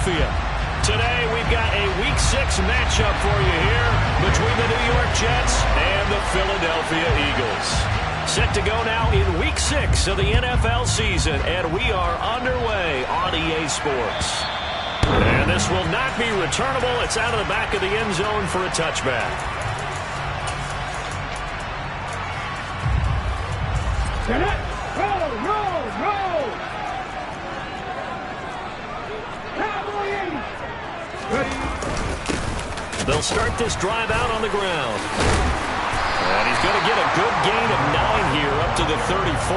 Philadelphia. Today we've got a Week 6 matchup for you here between the New York Jets and the Philadelphia Eagles. Set to go now in Week 6 of the NFL season, and we are underway on EA Sports. And this will not be returnable. It's out of the back of the end zone for a touchback. They'll start this drive out on the ground. And he's going to get a good gain of 9 here up to the 34.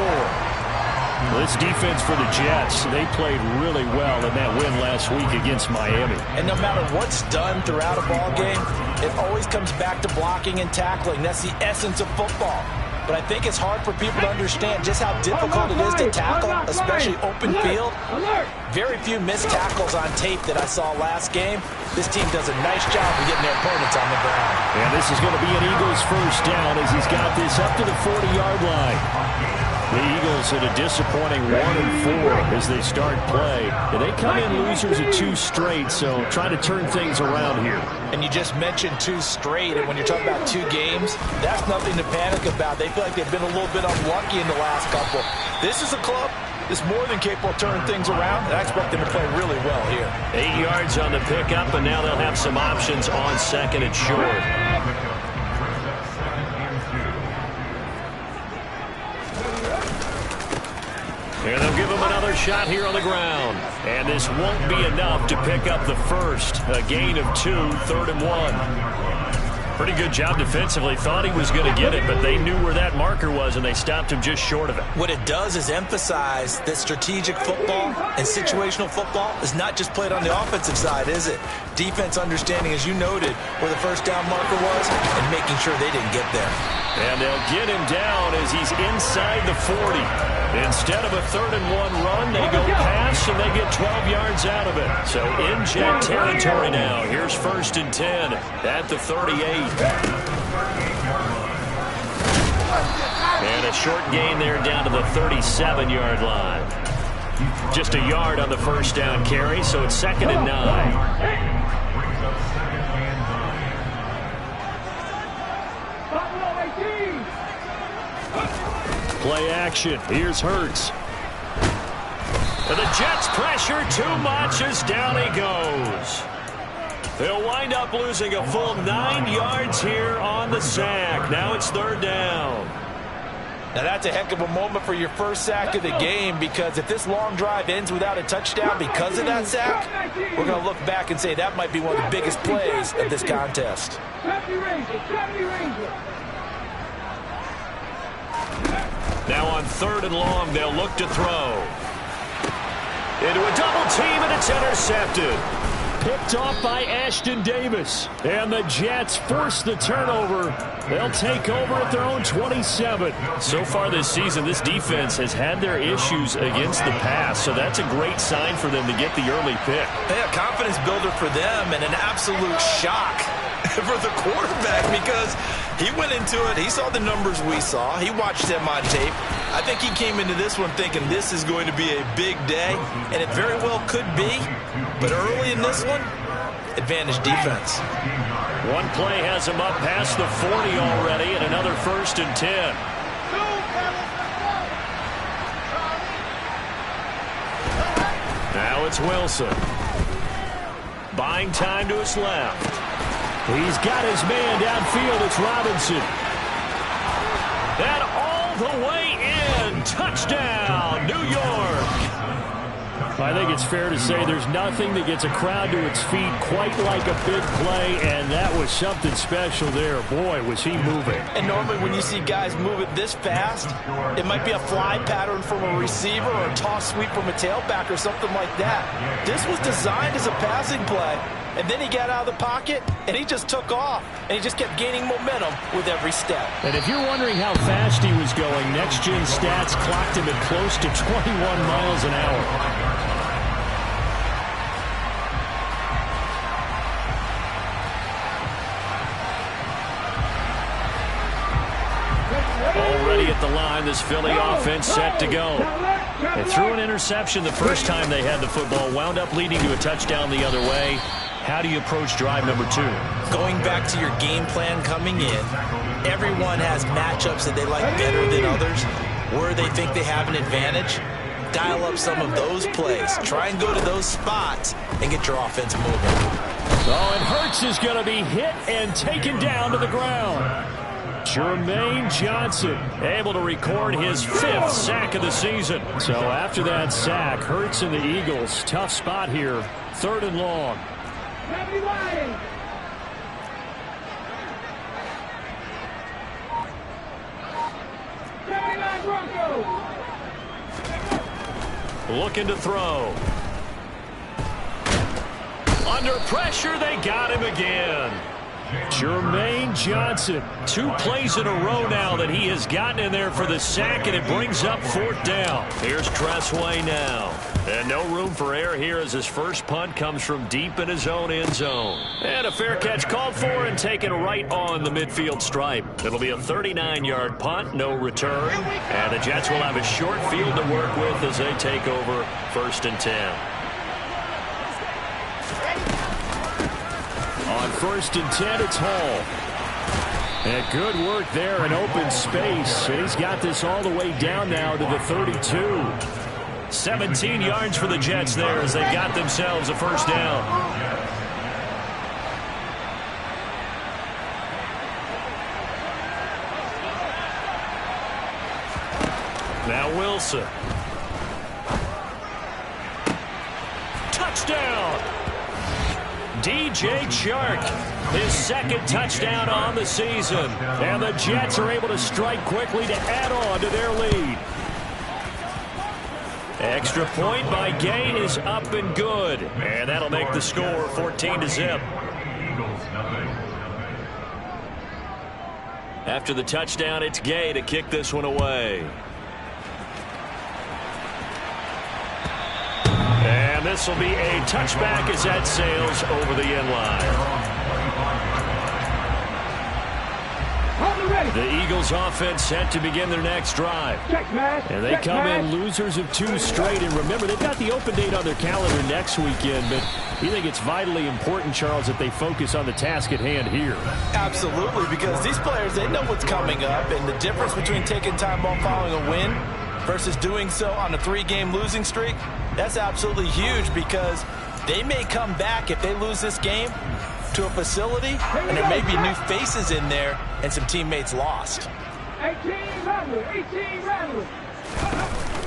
Well, this defense for the Jets, they played really well in that win last week against Miami. And no matter what's done throughout a ball game, it always comes back to blocking and tackling. That's the essence of football. But I think it's hard for people to understand just how difficult it is to tackle, especially open field. Very few missed tackles on tape that I saw last game. This team does a nice job of getting their opponents on the ground. And this is going to be an Eagles first down as he's got this up to the 40-yard line. The Eagles at a disappointing 1-4 as they start play. And they come in losers of 2 straight, so trying to turn things around here. And you just mentioned 2 straight, and when you're talking about 2 games, that's nothing to panic about. They feel like they've been a little bit unlucky in the last couple. This is a club that's more than capable of turning things around, and I expect them to play really well here. 8 yards on the pickup, and now they'll have some options on second and short. And they'll give him another shot here on the ground. And this won't be enough to pick up the first. A gain of 2, 3rd and 1. Pretty good job defensively. Thought he was going to get it, but they knew where that marker was, and they stopped him just short of it. What it does is emphasize that strategic football and situational football is not just played on the offensive side, is it? Defense understanding, as you noted, where the first down marker was and making sure they didn't get there. And they'll get him down as he's inside the 40. Instead of a 3rd and 1 run, they go pass, and they get 12 yards out of it. So in Jet territory now. Here's 1st and 10 at the 38. And a short gain there down to the 37-yard line. Just a yard on the first down carry, so it's 2nd and 9. Play action. Here's Hurts. And the Jets pressure too much as down he goes. They'll wind up losing a full 9 yards here on the sack. Now it's 3rd down. Now that's a heck of a moment for your first sack of the game, because if this long drive ends without a touchdown because of that sack, we're going to look back and say that might be one of the biggest plays of this contest. Now on 3rd and long, they'll look to throw. Into a double team, and it's intercepted. Picked off by Ashton Davis. And the Jets force the turnover. They'll take over at their own 27. So far this season, this defense has had their issues against the pass, so that's a great sign for them to get the early pick. Yeah, confidence builder for them, and an absolute shock for the quarterback, because he went into it, he saw the numbers we saw, he watched them on tape. I think he came into this one thinking this is going to be a big day, and it very well could be, but early in this one, advantage defense. One play has him up past the 40 already, and another 1st and 10. Now it's Wilson. Buying time to his left. He's got his man downfield. It's Robinson. And all the way in. Touchdown, New York. I think it's fair to say there's nothing that gets a crowd to its feet quite like a big play, and that was something special there. Boy, was he moving. And normally when you see guys move it this fast, it might be a fly pattern from a receiver or a toss sweep from a tailback or something like that. This was designed as a passing play, and then he got out of the pocket, and he just took off, and he just kept gaining momentum with every step. And if you're wondering how fast he was going, next-gen stats clocked him at close to 21 miles an hour. Already at the line, this Philly offense set to go. They threw an interception the first time they had the football, wound up leading to a touchdown the other way. How do you approach drive number 2? Going back to your game plan coming in, everyone has matchups that they like better than others, where they think they have an advantage. Dial up some of those plays. Try and go to those spots and get your offense moving. Oh, and Hurts is going to be hit and taken down to the ground. Jermaine Johnson able to record his 5th sack of the season. So after that sack, Hurts and the Eagles, tough spot here, 3rd and long. Looking to throw. Under pressure, they got him again. Jermaine Johnson, 2 plays in a row now that he has gotten in there for the sack, and it brings up 4th down. Here's Tressway now. And no room for error here as his first punt comes from deep in his own end zone. And a fair catch called for and taken right on the midfield stripe. It'll be a 39-yard punt, no return. And the Jets will have a short field to work with as they take over 1st and 10. On 1st and 10, it's Hall. And good work there in open space. He's got this all the way down now to the 32. 17 yards for the Jets there as they got themselves a 1st down. Now Wilson. Touchdown! DJ Chark, his 2nd touchdown on the season. And the Jets are able to strike quickly to add on to their lead. Extra point by Gay is up and good. And that'll make the score 14-0. After the touchdown, it's Gay to kick this one away. And this will be a touchback as that sails over the end line. The Eagles offense set to begin their next drive. And they come in losers of 2 straight. And remember, they've got the open date on their calendar next weekend. But you think it's vitally important, Charles, that they focus on the task at hand here? Absolutely, because these players, they know what's coming up. And the difference between taking time off following a win versus doing so on a 3-game losing streak, that's absolutely huge, because they may come back if they lose this game to a facility, and there may be new faces in there and some teammates lost. 18 rattlers.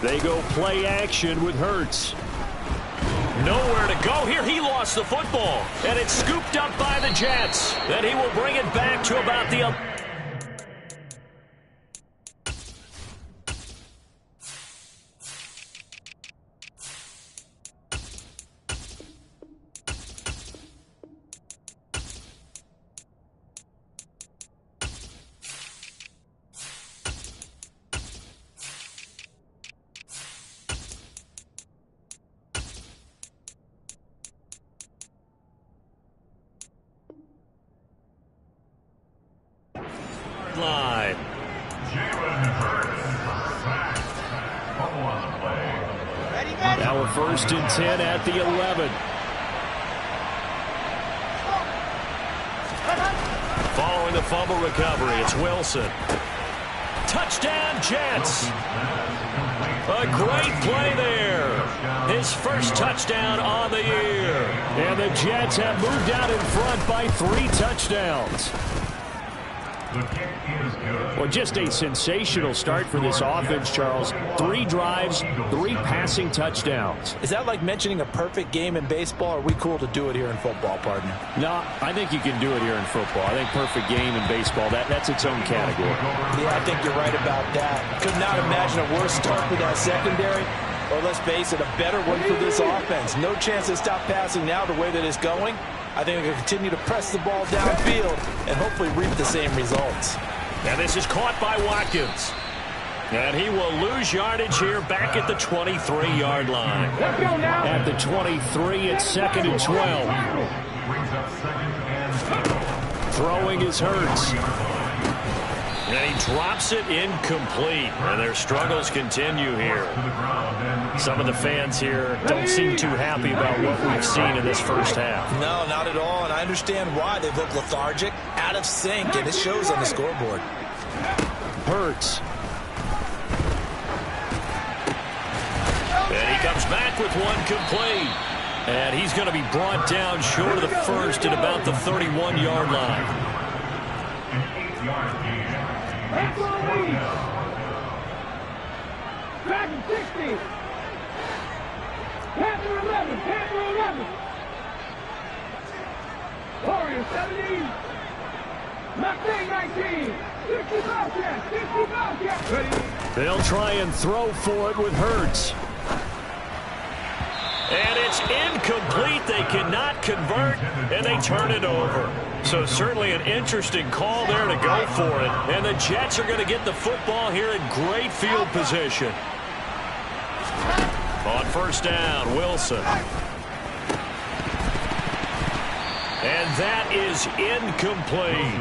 They go play action with Hurts. Nowhere to go here. He lost the football, and it's scooped up by the Jets. Then he will bring it back to about the... line. Now a 1st and 10 at the 11. Following the fumble recovery, it's Wilson. Touchdown, Jets. A great play there. His 1st touchdown on the year. And the Jets have moved out in front by 3 touchdowns. Well, just a sensational start for this offense, Charles. 3 drives, 3 passing touchdowns. Is that like mentioning a perfect game in baseball? Or are we cool to do it here in football, partner? No, I think you can do it here in football. I think perfect game in baseball, that's its own category. Yeah, I think you're right about that. Could not imagine a worse start for that secondary. Or let's face it, a better one for this offense. No chance to stop passing now the way that it's going. I think we can continue to press the ball downfield and hopefully reap the same results. And this is caught by Watkins. And he will lose yardage here back at the 23-yard line. At the 23, it's 2nd and 12. Throwing is Hurts. And he drops it incomplete. And their struggles continue here. Some of the fans here don't seem too happy about what we've seen in this first half. No, not at all. And I understand why. They've looked lethargic, out of sync, and it shows on the scoreboard. Hurts. And he comes back with one complete. And he's going to be brought down short of the first at about the 31-yard line. Back in 60. Panther 11. Panther 11. Warrior 17. Mustang 19. 60 Bobcats. 60 Bobcats. Ready? They'll try and throw for it with Hurts. And it's incomplete. They cannot convert, and they turn it over. So certainly an interesting call there to go for it. And the Jets are going to get the football here in great field position. On first down, Wilson. And that is incomplete.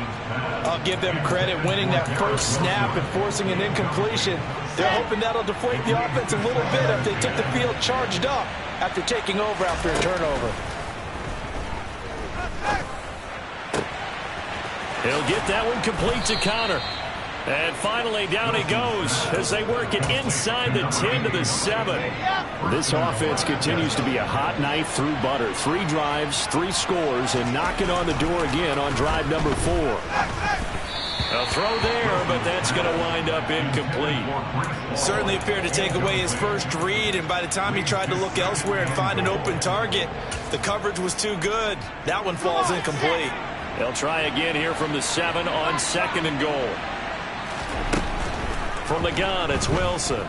I'll give them credit winning that first snap and forcing an incompletion. They're hoping that'll deflate the offense a little bit if they took the field charged up after taking over after a turnover. He'll get that one complete to Connor. And finally, down he goes as they work it inside the 10 to the 7. This offense continues to be a hot knife through butter. 3 drives, 3 scores, and knocking on the door again on drive number 4. A throw there, but that's going to wind up incomplete. Certainly appeared to take away his first read, and by the time he tried to look elsewhere and find an open target, the coverage was too good. That one falls incomplete. They'll try again here from the 7 on 2nd and goal. From the gun, it's Wilson.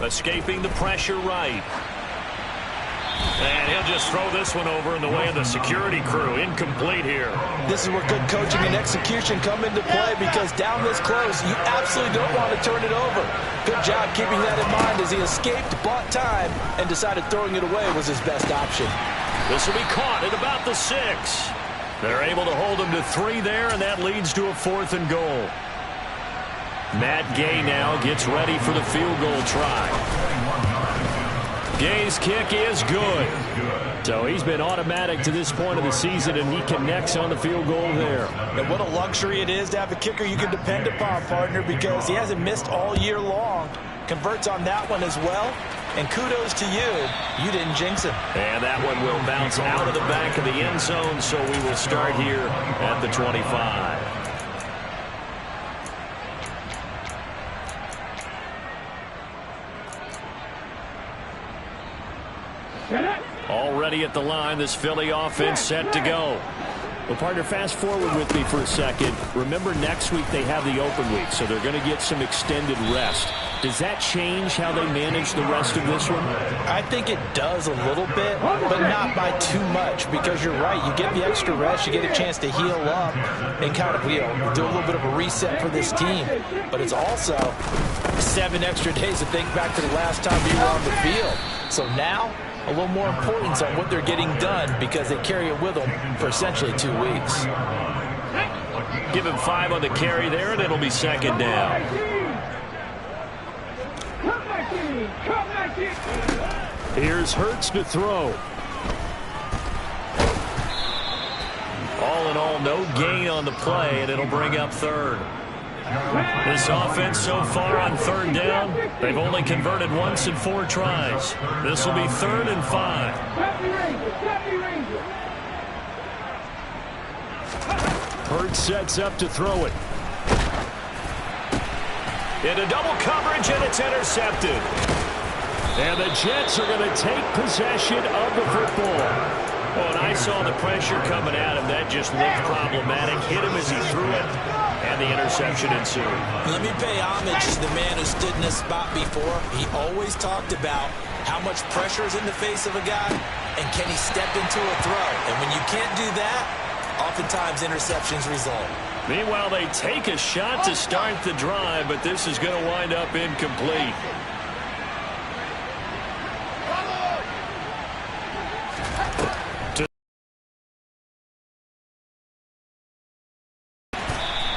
Escaping the pressure right. And he'll just throw this one over in the way of the security crew. Incomplete here. This is where good coaching and execution come into play, because down this close, you absolutely don't want to turn it over. Good job keeping that in mind as he escaped, bought time, and decided throwing it away was his best option. This will be caught at about the 6. They're able to hold him to 3 there, and that leads to a 4th and goal. Matt Gay now gets ready for the field goal try. Gay's kick is good. So he's been automatic to this point of the season, and he connects on the field goal there. And what a luxury it is to have a kicker you can depend upon, partner, because he hasn't missed all year long. Converts on that one as well. And kudos to you. You didn't jinx him. And that one will bounce out of the back of the end zone, so we will start here at the 25. Already at the line, this Philly offense set to go. Well, partner, fast forward with me for a second. Remember, next week they have the open week, so they're going to get some extended rest. Does that change how they manage the rest of this one? I think it does a little bit, but not by too much, because you're right. You get the extra rest, you get a chance to heal up and kind of, do a little bit of a reset for this team. But it's also 7 extra days to think back to the last time you were on the field. So now, a little more importance on what they're getting done, because they carry it with them for essentially 2 weeks. Give him 5 on the carry there, and it'll be 2nd down. Here's Hurts to throw. All in all, no gain on the play, and it'll bring up 3rd. This offense so far on 3rd down, they've only converted once in 4 tries. This will be 3rd and 5. Hurts sets up to throw it. Into double coverage, and it's intercepted. And the Jets are going to take possession of the football. Oh, and I saw the pressure coming at him. That just looked problematic. Hit him as he threw it, and the interception ensued. Let me pay homage to the man who stood in this spot before. He always talked about how much pressure is in the face of a guy, and can he step into a throw. And when you can't do that, oftentimes interceptions result. Meanwhile, they take a shot to start the drive, but this is going to wind up incomplete.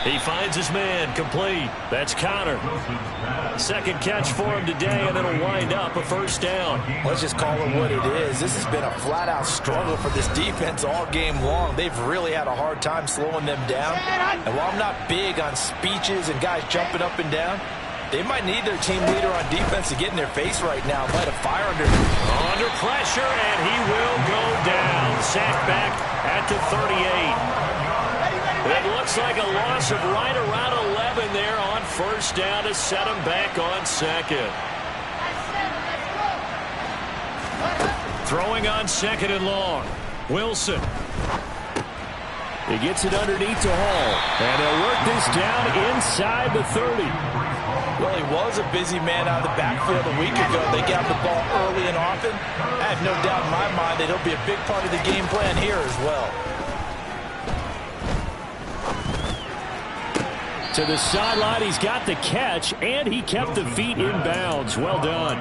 He finds his man, complete. That's Connor. Second catch for him today, and it'll wind up a first down. Let's just call it what it is. This has been a flat-out struggle for this defense all game long. They've really had a hard time slowing them down. And while I'm not big on speeches and guys jumping up and down, they might need their team leader on defense to get in their face right now. Light a fire under pressure, and he will go down. Sacked back at the 38. It looks like a loss of right around 11 there on first down to set him back on second. Throwing on second and long. Wilson. He gets it underneath to Hall. And he'll work this down inside the 30. Well, he was a busy man out of the backfield a week ago. They got the ball early and often. I have no doubt in my mind that he'll be a big part of the game plan here as well. To the sideline, he's got the catch, and he kept the feet in bounds. Well done.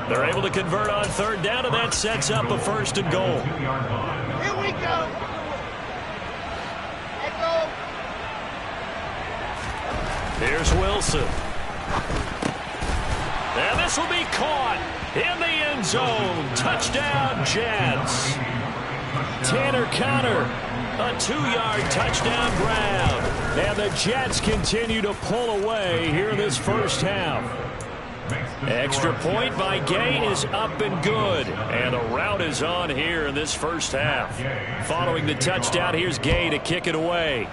They're able to convert on third down, and that sets up a first and goal. Here we go. Here's Wilson. And this will be caught in the end zone. Touchdown, Jets. Tanner Connor, a 2-yard touchdown grab. And the Jets continue to pull away here in this first half. Extra point by Gay is up and good. And a rout is on here in this first half. Following the touchdown, here's Gay to kick it away.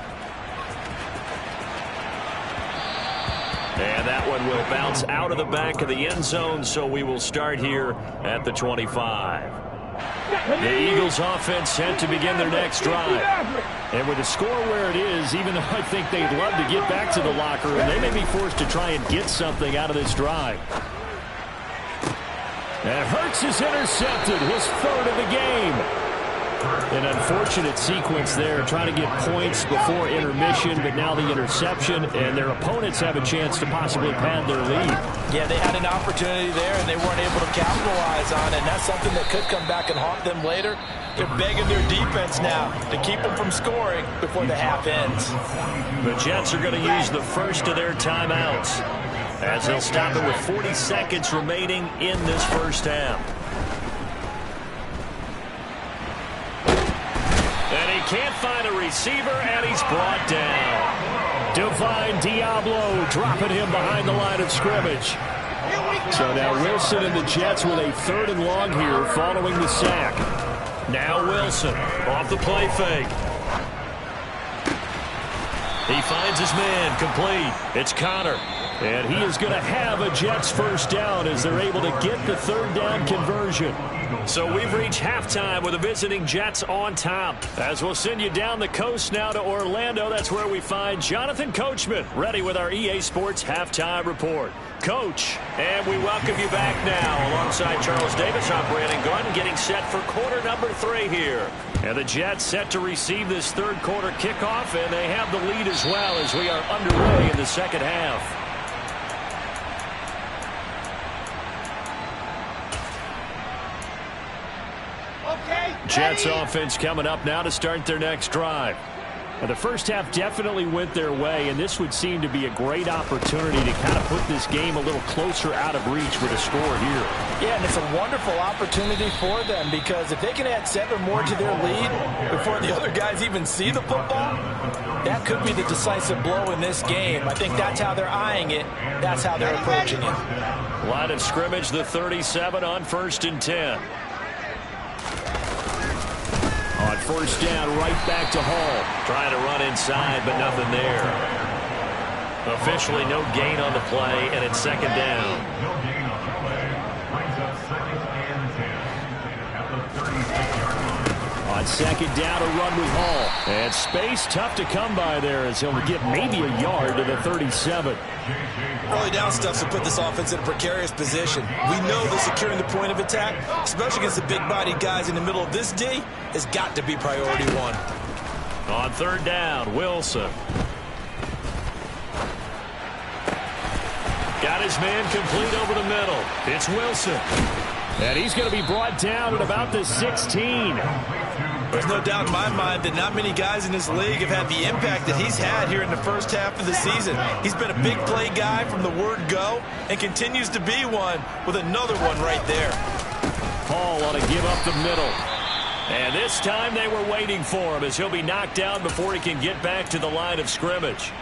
And that one will bounce out of the back of the end zone, so we will start here at the 25. The Eagles offense set to begin their next drive. And with the score where it is, even though I think they'd love to get back to the locker room, they may be forced to try and get something out of this drive. And Hurts is intercepted, his third of the game. An unfortunate sequence there, trying to get points before intermission, but now the interception, and their opponents have a chance to possibly pad their lead. Yeah, they had an opportunity there, and they weren't able to capitalize on it, and that's something that could come back and haunt them later. They're begging their defense now to keep them from scoring before the half ends. The Jets are going to use the first of their timeouts, as they'll stop it with 40 seconds remaining in this first half. Can't find a receiver, and he's brought down. Divine Diablo dropping him behind the line of scrimmage. So now Wilson and the Jets with a third and long here following the sack. Now Wilson off the play fake. He finds his man, complete. It's Connor. And he is going to have a Jets first down as they're able to get the third down conversion. So we've reached halftime with the visiting Jets on top. As we'll send you down the coast now to Orlando, that's where we find Jonathan Coachman ready with our EA Sports Halftime Report. Coach, and we welcome you back now alongside Charles Davis. I'm Brandon Gordon getting set for quarter number 3 here. And the Jets set to receive this third quarter kickoff, and they have the lead as well as we are underway in the second half. Jets offense coming up now to start their next drive. Now, the first half definitely went their way, and this would seem to be a great opportunity to kind of put this game a little closer out of reach with a score here. Yeah, and it's a wonderful opportunity for them, because if they can add 7 more to their lead before the other guys even see the football, that could be the decisive blow in this game. I think that's how they're eyeing it. That's how they're approaching it. Line of scrimmage, the 37 on 1st and 10. On first down, right back to Hall. Trying to run inside, but nothing there. Officially no gain on the play, and it's second down. No gain on the play. Brings up 2nd and 10 at the 36-yard line. On second down, a run with Hall. And space tough to come by there as he'll get maybe a yard to the 37. Early down stuff to put this offense in a precarious position. We know that securing the point of attack, especially against the big-bodied guys in the middle of this D, has got to be priority 1. On third down, Wilson. Got his man complete over the middle. It's Wilson. And he's going to be brought down at about the 16. There's no doubt in my mind that not many guys in this league have had the impact that he's had here in the first half of the season. He's been a big play guy from the word go and continues to be one with another one right there. Paul ought to give up the middle. And this time they were waiting for him as he'll be knocked down before he can get back to the line of scrimmage.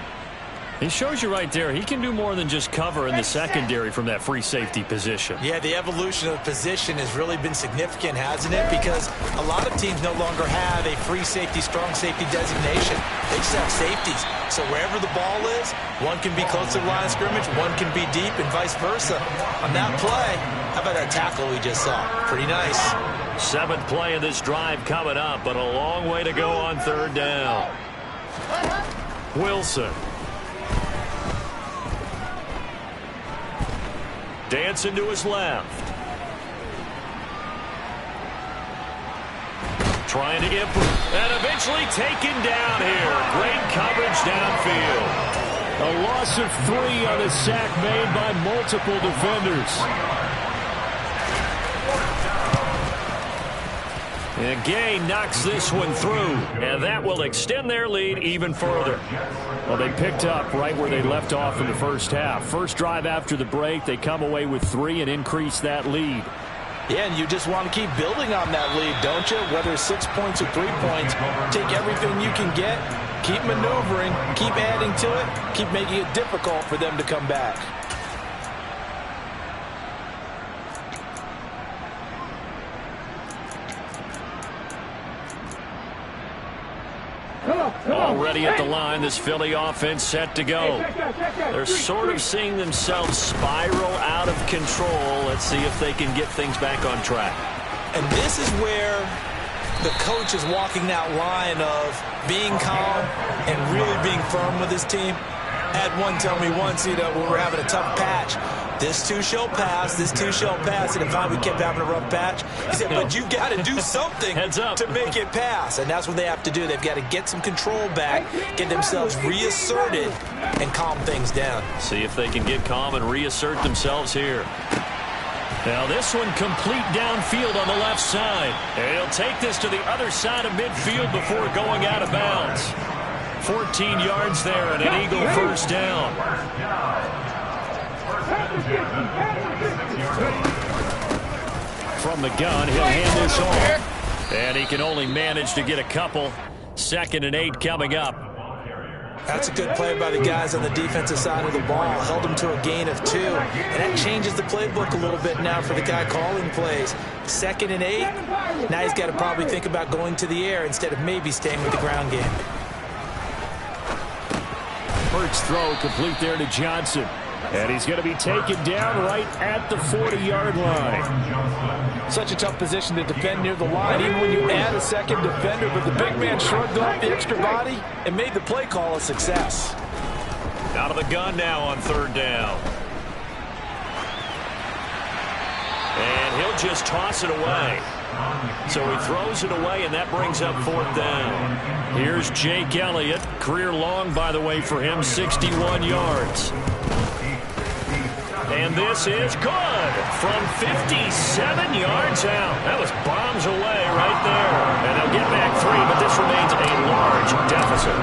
He shows you right there, he can do more than just cover in the secondary from that free safety position. Yeah, the evolution of the position has really been significant, hasn't it? Because a lot of teams no longer have a free safety, strong safety designation. They just have safeties. So wherever the ball is, one can be close to the line of scrimmage, one can be deep, and vice versa. On that play, how about that tackle we just saw? Pretty nice. 7th play of this drive coming up, but a long way to go on 3rd down. Wilson. Dancing to his left. Trying to improve. And eventually taken down here. Great coverage downfield. A loss of 3 on a sack made by multiple defenders. And Gay knocks this one through, and that will extend their lead even further. Well, they picked up right where they left off in the first half. First drive after the break, they come away with 3 and increase that lead. Yeah, and you just want to keep building on that lead, don't you? Whether it's 6 points or 3 points, take everything you can get, keep maneuvering, keep adding to it, keep making it difficult for them to come back. Already at the line, this Philly offense set to go. They're sort of seeing themselves spiral out of control. Let's see if they can get things back on track. And this is where the coach is walking that line of being calm and really being firm with his team. I had one tell me once, when we were having a tough patch, this too shall pass, this too shall pass, and if we kept having a rough patch, he said, but you've got to do something to make it pass, and that's what they have to do. They've got to get some control back, get themselves reasserted, and calm things down. See if they can get calm and reassert themselves here. Now this one complete downfield on the left side, and he'll take this to the other side of midfield before going out of bounds. 14 yards there and an Eagle first down. From the gun, he'll hand this off. And he can only manage to get a couple. 2nd and 8 coming up. That's a good play by the guys on the defensive side of the ball. Held them to a gain of 2. And that changes the playbook a little bit now for the guy calling plays. 2nd and 8. Now he's got to probably think about going to the air instead of maybe staying with the ground game. Hurts throw complete there to Johnson. And he's going to be taken down right at the 40-yard line. Such a tough position to defend near the line, even when you add a second defender. But the big man shrugged off the extra body and made the play call a success. Out of the gun now on 3rd down. And he'll just toss it away. So he throws it away, and that brings up 4th down. Here's Jake Elliott. Career long, by the way, for him, 61 yards. And this is good from 57 yards out. That was bombs away right there. And they'll get back 3, but this remains a large deficit.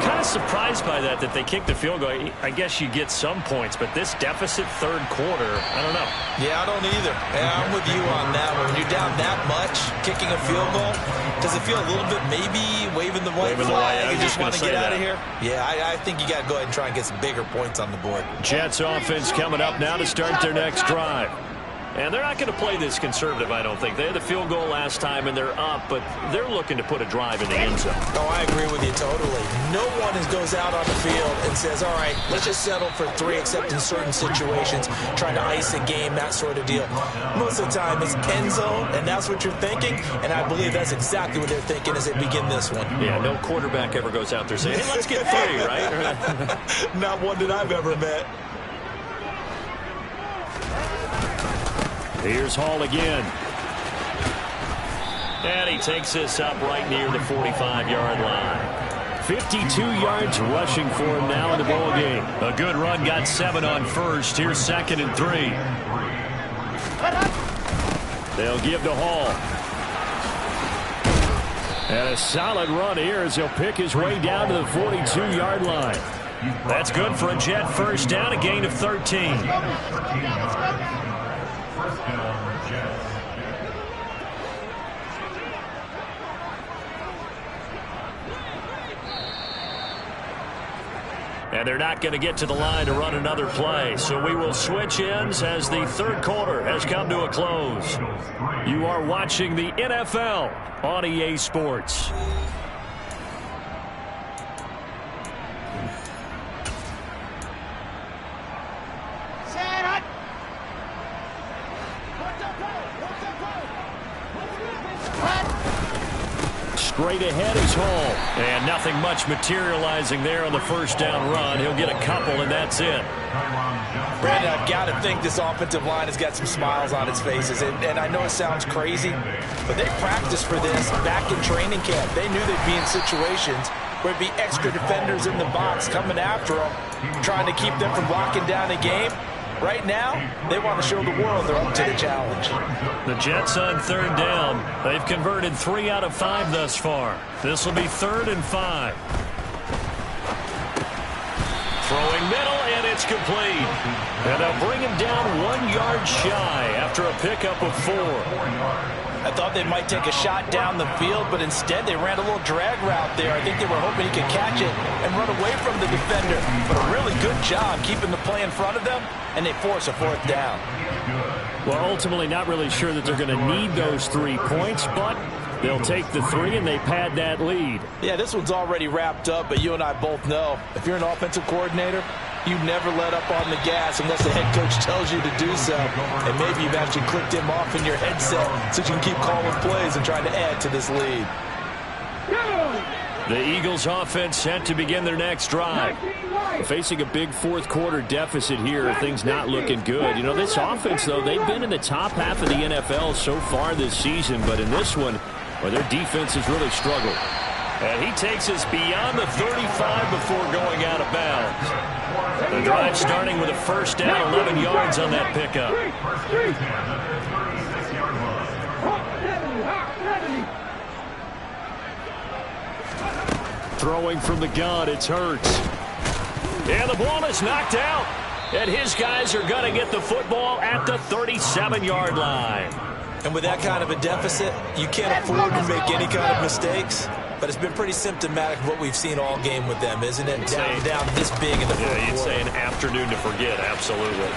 Kind of surprised by that they kicked the field goal. I guess you get some points, but this deficit 3rd quarter, I don't know. Yeah, I don't either. Yeah, I'm with you on that one. When you're down that much, kicking a field goal, does it feel a little bit maybe waving the white flag? You just want to get out of here? Yeah, I think you got to go ahead and try and get some bigger points on the board. Jets offense coming up now to start their next drive. And they're not going to play this conservative, I don't think. They had the field goal last time, and they're up, but they're looking to put a drive in the end zone. Oh, I agree with you totally. No one goes out on the field and says, all right, let's just settle for 3, except in certain situations, trying to ice a game, that sort of deal. Most of the time, it's end zone, and that's what you're thinking, and I believe that's exactly what they're thinking as they begin this one. Yeah, no quarterback ever goes out there saying, hey, let's get 3, right? Not one that I've ever met. Here's Hall again. And he takes this up right near the 45-yard line. 52 yards rushing for him now in the ball game. A good run, got 7 on first. Here's 2nd and 3. They'll give to Hall. And a solid run here as he'll pick his way down to the 42-yard line. That's good for a Jet first down, a gain of 13. 13 yards. First down, Jets. And they're not going to get to the line to run another play. So we will switch ends as the third quarter has come to a close. You are watching the NFL on EA Sports. Straight ahead is Hall. And nothing much materializing there on the first down run. He'll get a couple, and that's it. Brandon, I've got to think this offensive line has got some smiles on its faces. And I know it sounds crazy, but they practiced for this back in training camp. They knew they'd be in situations where there'd be extra defenders in the box coming after them, trying to keep them from locking down a game. Right now, they want to show the world they're up to the challenge. The Jets on third down. They've converted 3 out of 5 thus far. This will be 3rd and 5. Throwing middle, and it's complete. And they'll bring him down 1 yard shy after a pickup of 4. I thought they might take a shot down the field, but instead they ran a little drag route there. I think they were hoping he could catch it and run away from the defender. But a really good job keeping the play in front of them, and they force a 4th down. Well, ultimately not really sure that they're going to need those 3 points, but they'll take the 3 and they pad that lead. Yeah, this one's already wrapped up, but you and I both know if you're an offensive coordinator, you never let up on the gas unless the head coach tells you to do so. And maybe you've actually clicked him off in your headset so you can keep calling plays and trying to add to this lead. The Eagles offense set to begin their next drive. Facing a big fourth quarter deficit here, things not looking good. You know, this offense, though, they've been in the top half of the NFL so far this season, but in this one, well, their defense has really struggled. And he takes us beyond the 35 before going out of bounds. The drive starting with a first down, 11 yards on that pickup. Throwing from the gun, it's Hurts. And the ball is knocked out. And his guys are going to get the football at the 37-yard line. And with that kind of a deficit, you can't afford to make any kind of mistakes. But it's been pretty symptomatic of what we've seen all game with them, isn't it? Down this big in the fourth quarter. Yeah, you'd say an afternoon to forget, absolutely.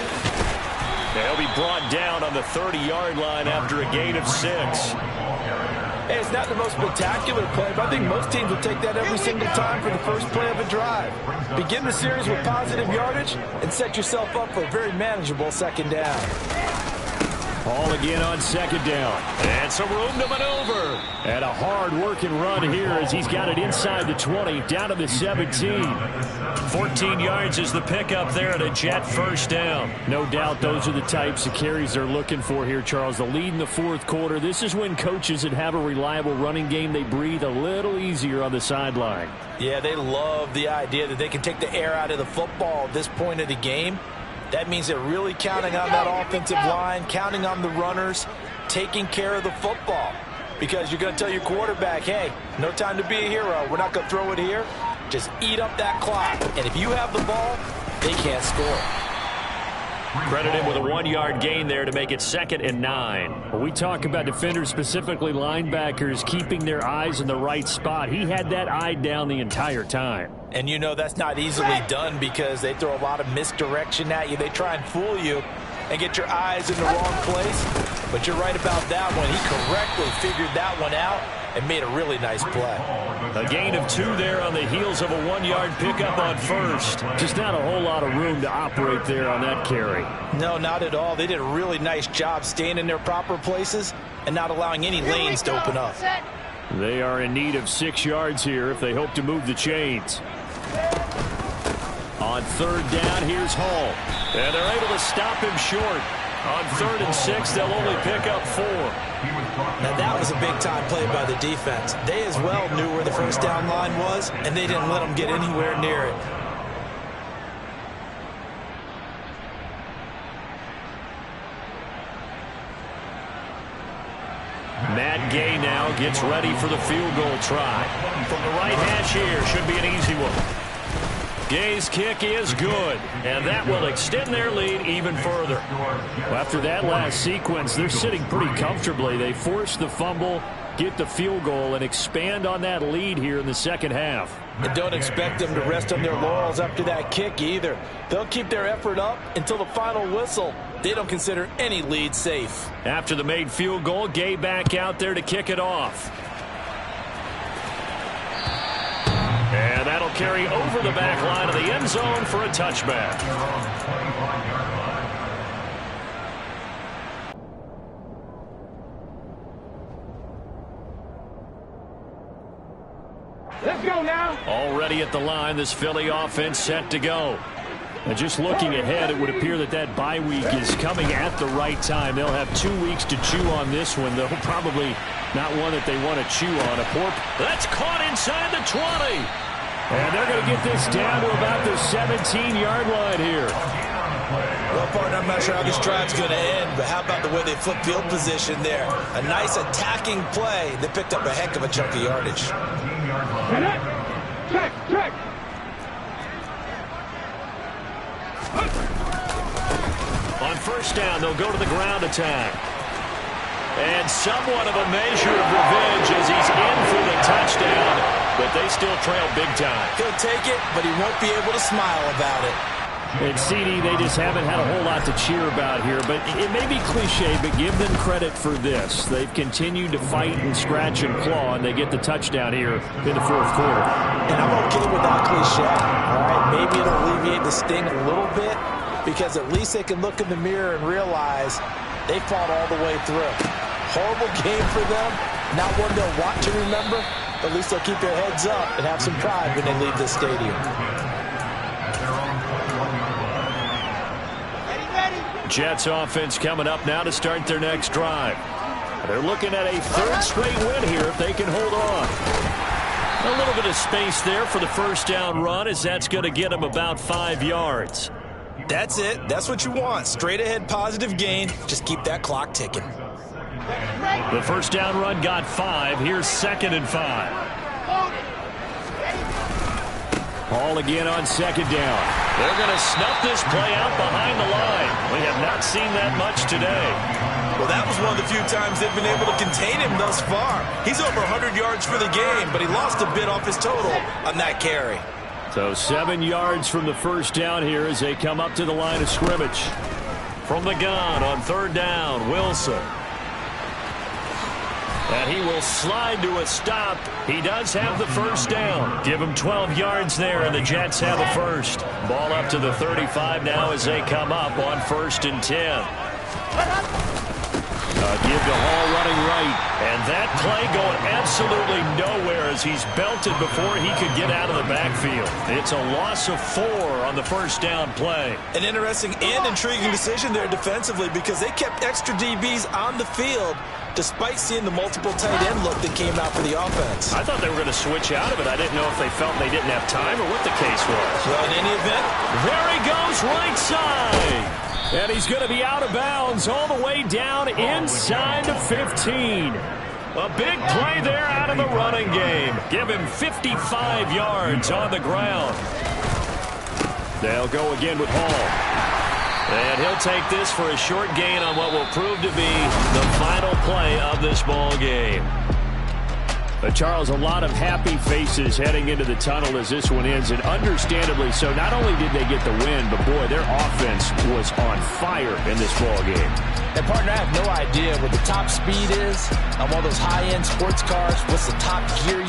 They'll be brought down on the 30-yard line after a gain of 6. Hey, it's not the most spectacular play, but I think most teams will take that every single time for the first play of a drive. Begin the series with positive yardage and set yourself up for a very manageable second down. Ball again on second down. And some room to maneuver. And a hard-working run here as he's got it inside the 20, down to the 17. 14 yards is the pickup there at a Jet first down. No doubt those are the types of carries they're looking for here, Charles. The lead in the fourth quarter. This is when coaches that have a reliable running game, they breathe a little easier on the sideline. Yeah, they love the idea that they can take the air out of the football at this point of the game. That means they're really counting on that offensive line, counting on the runners, taking care of the football. Because you're going to tell your quarterback, hey, no time to be a hero. We're not going to throw it here. Just eat up that clock. And if you have the ball, they can't score. Credited with a 1-yard gain there to make it 2nd and 9. When we talk about defenders, specifically linebackers, keeping their eyes in the right spot, he had that eye down the entire time. And you know that's not easily done because they throw a lot of misdirection at you. They try and fool you and get your eyes in the wrong place. But you're right about that one. He correctly figured that one out and made a really nice play. A gain of 2 there on the heels of a 1-yard pickup on first. Just not a whole lot of room to operate there on that carry. No, not at all. They did a really nice job staying in their proper places and not allowing any lanes to open up. They are in need of 6 yards here if they hope to move the chains. On third down, here's Hall. And they're able to stop him short. On 3rd and 6, they'll only pick up 4. Now that was a big-time play by the defense. They as well knew where the first down line was, and they didn't let them get anywhere near it. Matt Gay now gets ready for the field goal try. From the right hash here, should be an easy one. Gay's kick is good, and that will extend their lead even further. Well, after that last sequence, they're sitting pretty comfortably. They force the fumble, get the field goal, and expand on that lead here in the second half. And don't expect them to rest on their laurels after that kick either. They'll keep their effort up until the final whistle. They don't consider any lead safe. After the made field goal, Gay back out there to kick it off. And that'll carry over the back line of the end zone for a touchback. Let's go now. Already at the line, this Philly offense set to go. And just looking ahead, it would appear that bye week is coming at the right time. They'll have 2 weeks to chew on this one, though probably not one that they want to chew on. That's caught inside the 20. And they're going to get this down to about the 17-yard line here. Well, partner, I'm not sure how this drive's going to end, but how about the way they flip field position there? A nice attacking play. They picked up a heck of a chunk of yardage. Check. On first down, they'll go to the ground attack. And somewhat of a measure of revenge as he's in for the touchdown, but they still trail big time. He'll take it, but he won't be able to smile about it. And CD, they just haven't had a whole lot to cheer about here, but it may be cliche, but give them credit for this. They've continued to fight and scratch and claw, and they get the touchdown here in the fourth quarter. And I'm okay with that cliche, all right? Maybe it'll alleviate the sting a little bit, because at least they can look in the mirror and realize they fought all the way through. Horrible game for them, not one they'll want to remember, but at least they'll keep their heads up and have some pride when they leave the stadium. Jets offense coming up now to start their next drive. They're looking at a third straight win here if they can hold on. A little bit of space there for the first down run, as that's going to get them about 5 yards. That's it. That's what you want. Straight ahead positive gain. Just keep that clock ticking. The first down run got 5. Here's 2nd and 5. Ball again on 2nd down. They're going to snuff this play out behind the line. We have not seen that much today. Well, that was one of the few times they've been able to contain him thus far. He's over 100 yards for the game, but he lost a bit off his total on that carry. So 7 yards from the first down here as they come up to the line of scrimmage. From the gun on 3rd down, Wilson. And he will slide to a stop. He does have the first down. Give him 12 yards there, and the Jets have a first. Ball up to the 35 now as they come up on 1st and 10. Give to Hall running right. And that play going absolutely nowhere as he's belted before he could get out of the backfield. It's a loss of 4 on the first down play. An interesting and intriguing decision there defensively, because they kept extra DBs on the field despite seeing the multiple tight end look that came out for the offense. I thought they were going to switch out of it. I didn't know if they felt they didn't have time or what the case was. Well, in any event, there he goes right side. And he's going to be out of bounds all the way down inside the 15. A big play there out of the running game. Give him 55 yards on the ground. They'll go again with Hall. And he'll take this for a short gain on what will prove to be the final play of this ball game. But Charles, a lot of happy faces heading into the tunnel as this one ends, and understandably so. Not only did they get the win, but boy, their offense was on fire in this ball game. And partner, I have no idea what the top speed is on one of those high-end sports cars. What's the top gear